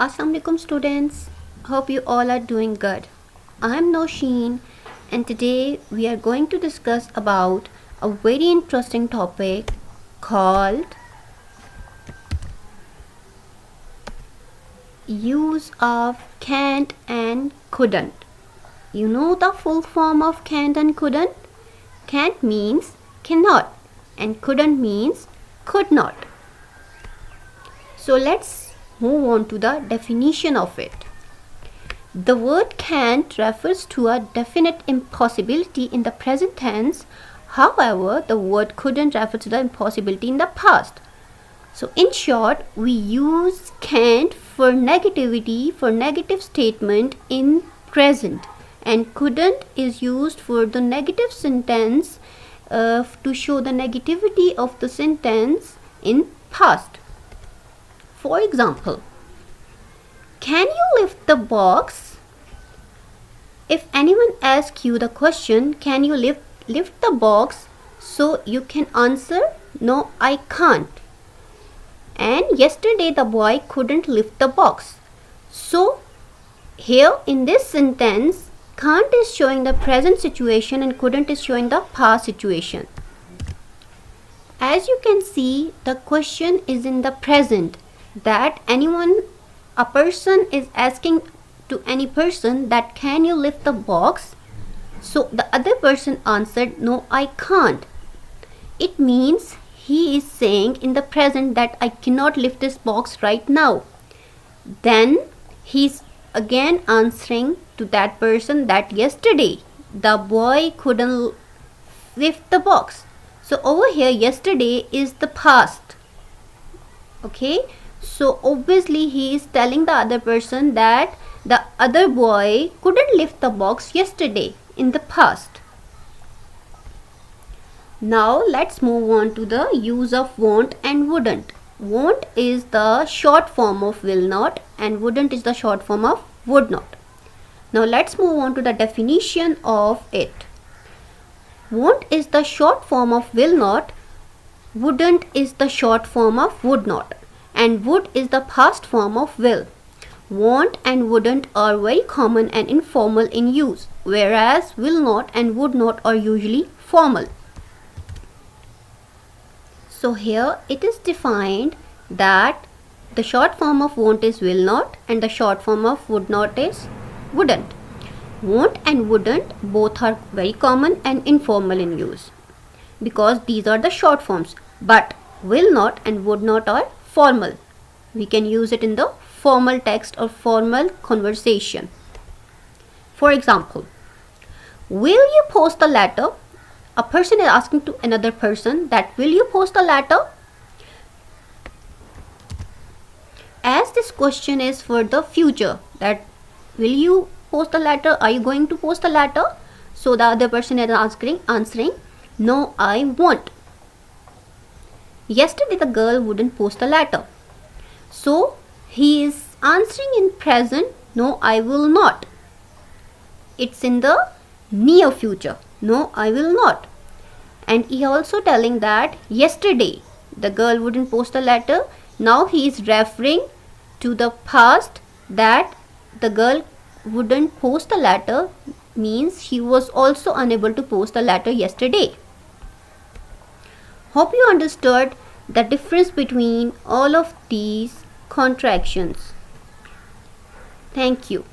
Assalamualaikum students. Hope you all are doing good. I am Nosheen and today we are going to discuss about a very interesting topic called use of can't and couldn't. You know the full form of can't and couldn't? Can't means cannot and couldn't means could not. So let's move on to the definition of it. The word can't refers to a definite impossibility in the present tense. However, the word couldn't refers to the impossibility in the past. So in short, we use can't for negativity, for negative statement in present, and couldn't is used for the negative sentence to show the negativity of the sentence in past. For example, can you lift the box? If anyone asks you the question, can you lift the box? So you can answer, no, I can't. And yesterday the boy couldn't lift the box. So here in this sentence, can't is showing the present situation and couldn't is showing the past situation. As you can see, the question is in the present, that a person is asking to any person that can you lift the box? So the other person answered, no, I can't. It means he is saying in the present that I cannot lift this box right now. Then he's again answering to that person that yesterday the boy couldn't lift the box. So over here yesterday is the past. Okay, so obviously he is telling the other person that the other boy couldn't lift the box yesterday in the past. Now let's move on to the use of won't and wouldn't. Won't is the short form of will not and wouldn't is the short form of would not. Now let's move on to the definition of it. Won't is the short form of will not, wouldn't is the short form of would not, and would is the past form of will. Won't and wouldn't are very common and informal in use, whereas will not and would not are usually formal. So here it is defined that the short form of won't is will not and the short form of would not is wouldn't. Won't and wouldn't both are very common and informal in use because these are the short forms, but will not and would not are formal. We can use it in the formal text or formal conversation. For example, will you post the letter? A person is asking to another person that will you post the letter? As this question is for the future, that will you post the letter? Are you going to post the letter? So the other person is answering, no, I won't. Yesterday the girl wouldn't post the letter. So he is answering in present, no, I will not. It's in the near future, no, I will not. And he also telling that yesterday the girl wouldn't post the letter. Now he is referring to the past, that the girl wouldn't post the letter means she was also unable to post the letter yesterday. Hope you understood the difference between all of these contractions. Thank you.